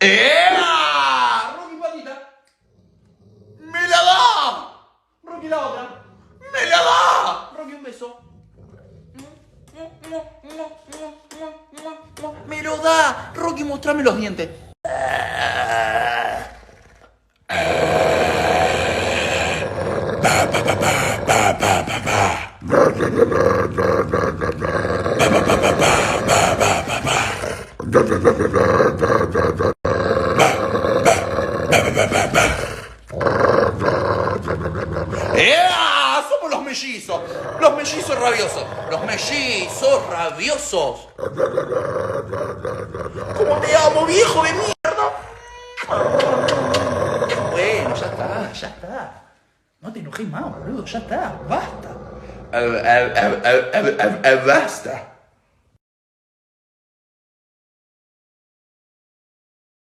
¡Ea! Rocky patita. ¡Me la da! Rocky la otra. ¡Me la da! Rocky un beso. ¡Me lo da! Rocky, mostrame los dientes. ¡Ea! Somos los mellizos. Los mellizos rabiosos. Los mellizos rabiosos. ¿Cómo te amo, viejo de mierda? Bueno, ya está, ya está. No te enojes más, boludo, ya está, basta. Basta.